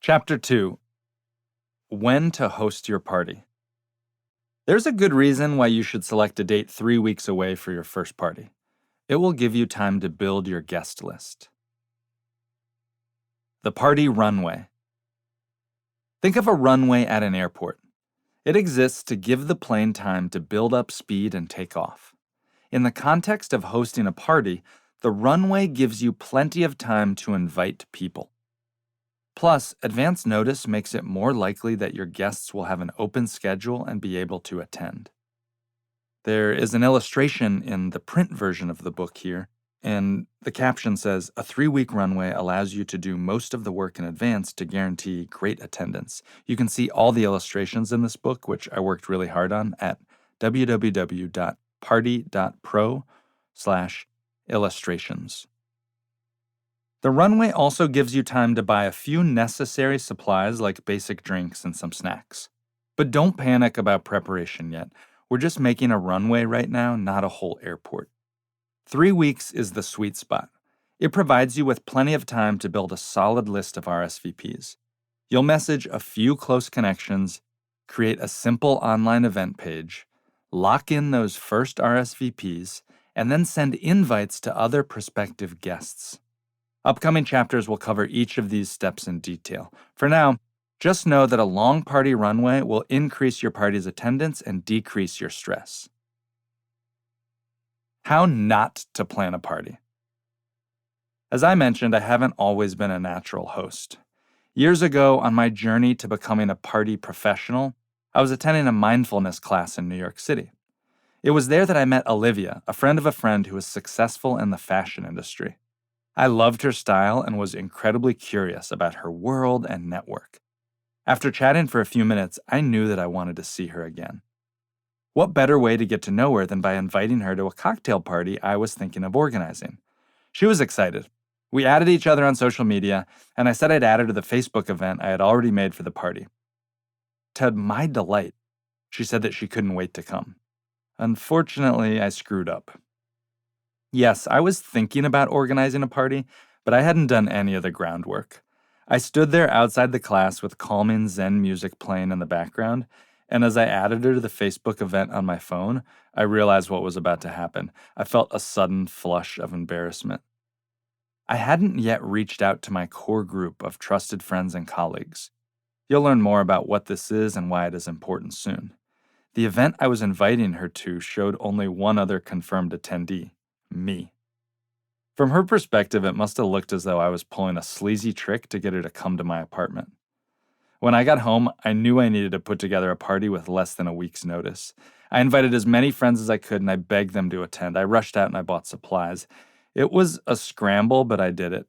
Chapter 2. When to host your party. There's a good reason why you should select a date 3 weeks away for your first party. It will give you time to build your guest list. The Party Runway. Think of a runway at an airport. It exists to give the plane time to build up speed and take off. In the context of hosting a party, the runway gives you plenty of time to invite people. Plus, advance notice makes it more likely that your guests will have an open schedule and be able to attend. There is an illustration in the print version of the book here, and the caption says, "A 3-week runway allows you to do most of the work in advance to guarantee great attendance." You can see all the illustrations in this book, which I worked really hard on, at www.party.pro/illustrations. The runway also gives you time to buy a few necessary supplies like basic drinks and some snacks. But don't panic about preparation yet. We're just making a runway right now, not a whole airport. 3 weeks is the sweet spot. It provides you with plenty of time to build a solid list of RSVPs. You'll message a few close connections, create a simple online event page, lock in those first RSVPs, and then send invites to other prospective guests. Upcoming chapters will cover each of these steps in detail. For now, just know that a long party runway will increase your party's attendance and decrease your stress. How not to plan a party. As I mentioned, I haven't always been a natural host. Years ago, on my journey to becoming a party professional, I was attending a mindfulness class in New York City. It was there that I met Olivia, a friend of a friend who was successful in the fashion industry. I loved her style and was incredibly curious about her world and network. After chatting for a few minutes, I knew that I wanted to see her again. What better way to get to know her than by inviting her to a cocktail party I was thinking of organizing? She was excited. We added each other on social media, and I said I'd add her to the Facebook event I had already made for the party. To my delight, she said that she couldn't wait to come. Unfortunately, I screwed up. Yes, I was thinking about organizing a party, but I hadn't done any of the groundwork. I stood there outside the class with calming Zen music playing in the background, and as I added her to the Facebook event on my phone, I realized what was about to happen. I felt a sudden flush of embarrassment. I hadn't yet reached out to my core group of trusted friends and colleagues. You'll learn more about what this is and why it is important soon. The event I was inviting her to showed only one other confirmed attendee. Me. From her perspective, it must have looked as though I was pulling a sleazy trick to get her to come to my apartment. When I got home, I knew I needed to put together a party with less than a week's notice. I invited as many friends as I could and I begged them to attend. I rushed out and I bought supplies. It was a scramble, but I did it.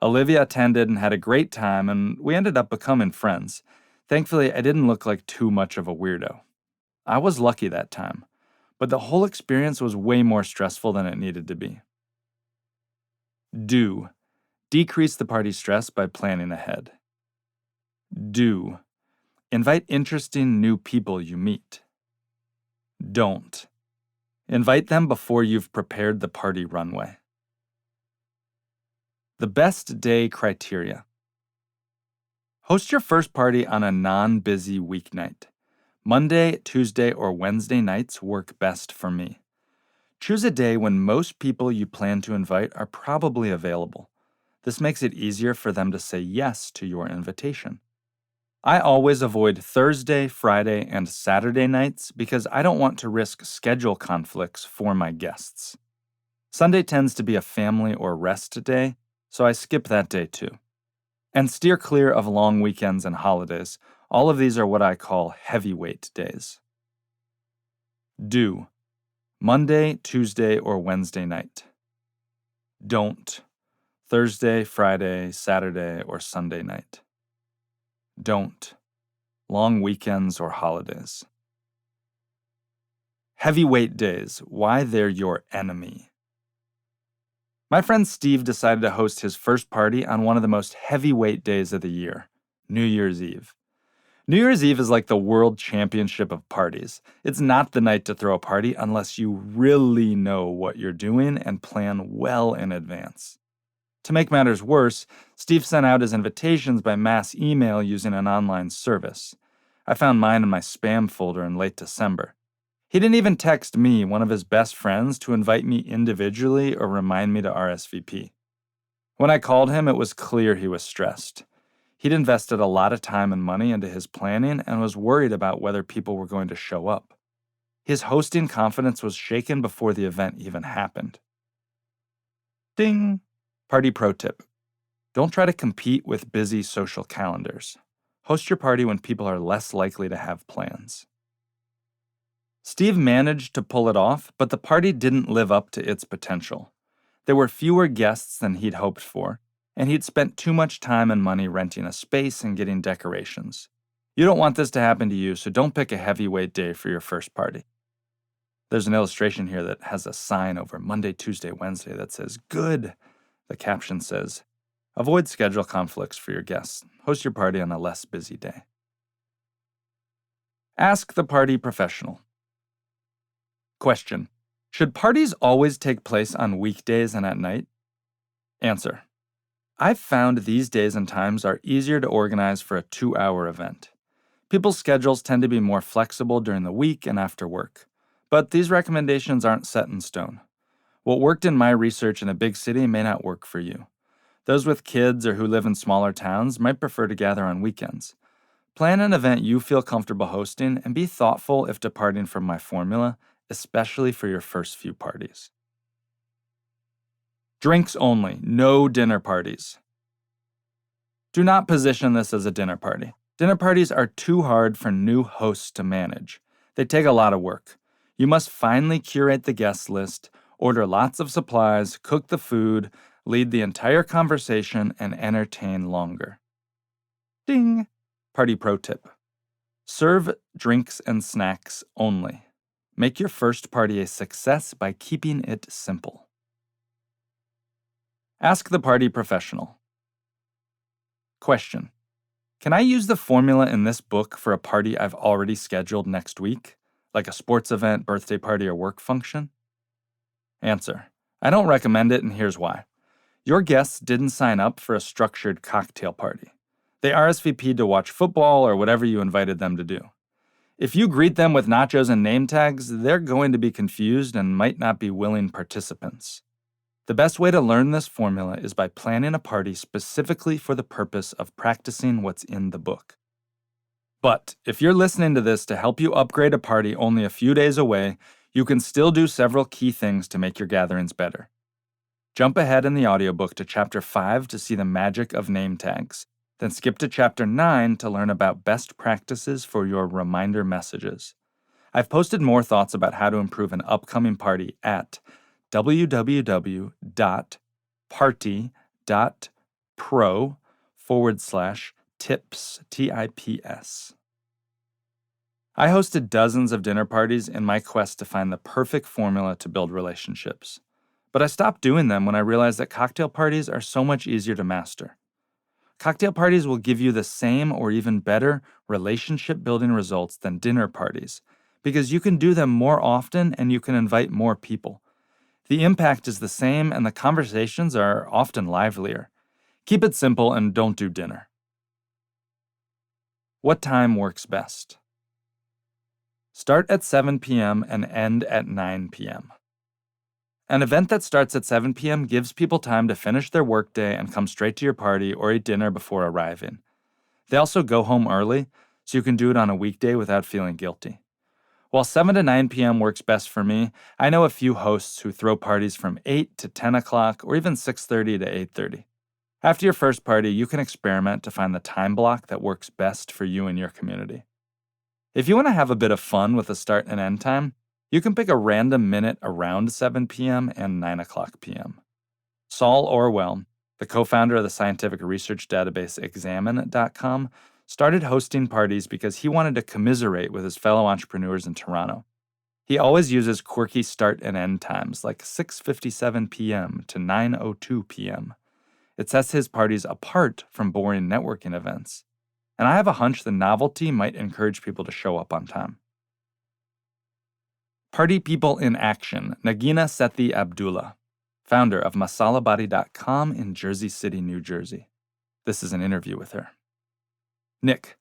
Olivia attended and had a great time, and we ended up becoming friends. Thankfully, I didn't look like too much of a weirdo. I was lucky that time. But the whole experience was way more stressful than it needed to be. Do. Decrease the party stress by planning ahead. Do. Invite interesting new people you meet. Don't. Invite them before you've prepared the party runway. The best day criteria. Host your first party on a non-busy weeknight. Monday, Tuesday, or Wednesday nights work best for me. Choose a day when most people you plan to invite are probably available. This makes it easier for them to say yes to your invitation. I always avoid Thursday, Friday, and Saturday nights because I don't want to risk schedule conflicts for my guests. Sunday tends to be a family or rest day, so I skip that day too. And steer clear of long weekends and holidays. All of these are what I call heavyweight days. Do. Monday, Tuesday, or Wednesday night. Don't. Thursday, Friday, Saturday, or Sunday night. Don't. Long weekends or holidays. Heavyweight days. Why they're your enemy. My friend Steve decided to host his first party on one of the most heavyweight days of the year, New Year's Eve. New Year's Eve is like the world championship of parties. It's not the night to throw a party unless you really know what you're doing and plan well in advance. To make matters worse, Steve sent out his invitations by mass email using an online service. I found mine in my spam folder in late December. He didn't even text me, one of his best friends, to invite me individually or remind me to RSVP. When I called him, it was clear he was stressed. He'd invested a lot of time and money into his planning and was worried about whether people were going to show up. His hosting confidence was shaken before the event even happened. Ding! Party pro tip. Don't try to compete with busy social calendars. Host your party when people are less likely to have plans. Steve managed to pull it off, but the party didn't live up to its potential. There were fewer guests than he'd hoped for, and he'd spent too much time and money renting a space and getting decorations. You don't want this to happen to you, so don't pick a heavyweight day for your first party. There's an illustration here that has a sign over Monday, Tuesday, Wednesday that says, "Good." The caption says, "Avoid schedule conflicts for your guests. Host your party on a less busy day." Ask the party professional. Question: should parties always take place on weekdays and at night? Answer: I've found these days and times are easier to organize for a 2-hour event. People's schedules tend to be more flexible during the week and after work. But these recommendations aren't set in stone. What worked in my research in a big city may not work for you. Those with kids or who live in smaller towns might prefer to gather on weekends. Plan an event you feel comfortable hosting and be thoughtful if departing from my formula, especially for your first few parties. Drinks only, no dinner parties. Do not position this as a dinner party. Dinner parties are too hard for new hosts to manage. They take a lot of work. You must finely curate the guest list, order lots of supplies, cook the food, lead the entire conversation, and entertain longer. Ding! Party pro tip. Serve drinks and snacks only. Make your first party a success by keeping it simple. Ask the party professional. Question: can I use the formula in this book for a party I've already scheduled next week, like a sports event, birthday party, or work function? Answer: I don't recommend it, and here's why. Your guests didn't sign up for a structured cocktail party. They RSVP'd to watch football or whatever you invited them to do. If you greet them with nachos and name tags, they're going to be confused and might not be willing participants. The best way to learn this formula is by planning a party specifically for the purpose of practicing what's in the book. But if you're listening to this to help you upgrade a party only a few days away, you can still do several key things to make your gatherings better. Jump ahead in the audiobook to Chapter 5 to see the magic of name tags. Then skip to Chapter 9 to learn about best practices for your reminder messages. I've posted more thoughts about how to improve an upcoming party at www.party.pro/tips, TIPS. I hosted dozens of dinner parties in my quest to find the perfect formula to build relationships. But I stopped doing them when I realized that cocktail parties are so much easier to master. Cocktail parties will give you the same or even better relationship-building results than dinner parties because you can do them more often and you can invite more people. The impact is the same and the conversations are often livelier. Keep it simple and don't do dinner. What time works best? Start at 7 p.m. and end at 9 p.m. An event that starts at 7 p.m. gives people time to finish their workday and come straight to your party or eat dinner before arriving. They also go home early, so you can do it on a weekday without feeling guilty. While 7 to 9 p.m. works best for me, I know a few hosts who throw parties from 8 to 10 o'clock or even 6:30 to 8:30. After your first party, you can experiment to find the time block that works best for you and your community. If you want to have a bit of fun with the start and end time, you can pick a random minute around 7 p.m. and 9 o'clock p.m. Saul Orwell, the co-founder of the scientific research database Examine.com, started hosting parties because he wanted to commiserate with his fellow entrepreneurs in Toronto. He always uses quirky start and end times like 6:57 p.m. to 9:02 p.m. It sets his parties apart from boring networking events. And I have a hunch the novelty might encourage people to show up on time. Party People in Action, Nagina, Sethi, Abdulla. founder of masalabadi.com in Jersey City, New Jersey. This is an interview with her. Nick,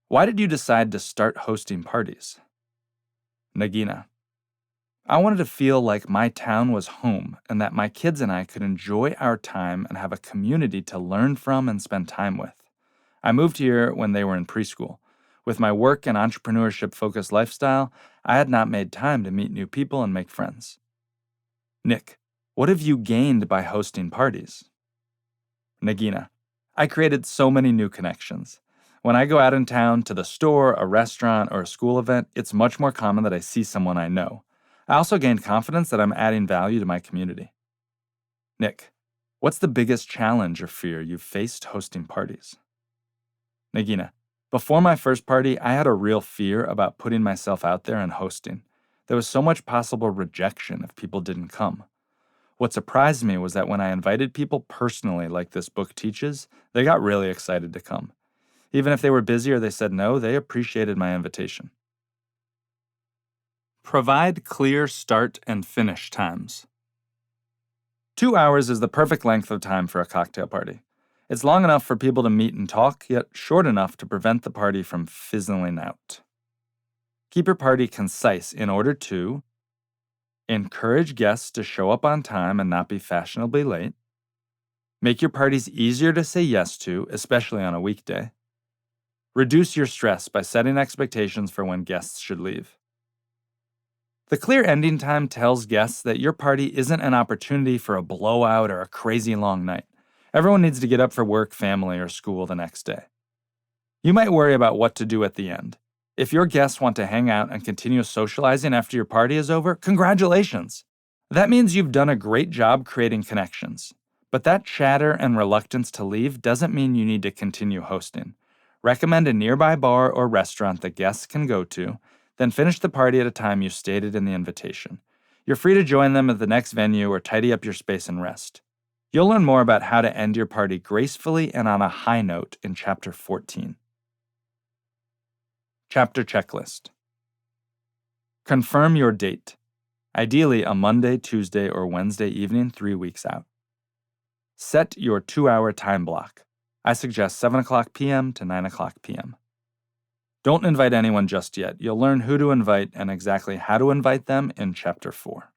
why did you decide to start hosting parties? Nagina, I wanted to feel like my town was home and that my kids and I could enjoy our time and have a community to learn from and spend time with. I moved here when they were in preschool. With my work and entrepreneurship-focused lifestyle, I had not made time to meet new people and make friends. Nick, what have you gained by hosting parties? Nagina, I created so many new connections. When I go out in town to the store, a restaurant, or a school event, it's much more common that I see someone I know. I also gained confidence that I'm adding value to my community. Nick, what's the biggest challenge or fear you've faced hosting parties? Nagina, before my first party, I had a real fear about putting myself out there and hosting. There was so much possible rejection if people didn't come. What surprised me was that when I invited people personally like this book teaches, they got really excited to come. Even if they were busy or they said no, they appreciated my invitation. Provide clear start and finish times. 2 hours is the perfect length of time for a cocktail party. It's long enough for people to meet and talk, yet short enough to prevent the party from fizzling out. Keep your party concise in order to encourage guests to show up on time and not be fashionably late. Make your parties easier to say yes to, especially on a weekday. Reduce your stress by setting expectations for when guests should leave. The clear ending time tells guests that your party isn't an opportunity for a blowout or a crazy long night. Everyone needs to get up for work, family, or school the next day. You might worry about what to do at the end. If your guests want to hang out and continue socializing after your party is over, congratulations! That means you've done a great job creating connections. But that chatter and reluctance to leave doesn't mean you need to continue hosting. Recommend a nearby bar or restaurant that guests can go to, then finish the party at a time you stated in the invitation. You're free to join them at the next venue or tidy up your space and rest. You'll learn more about how to end your party gracefully and on a high note in Chapter 14. Chapter Checklist. Confirm your date. Ideally a Monday, Tuesday, or Wednesday evening 3 weeks out. Set your 2-hour time block. I suggest 7 o'clock p.m. to 9 o'clock p.m. Don't invite anyone just yet. You'll learn who to invite and exactly how to invite them in Chapter 4.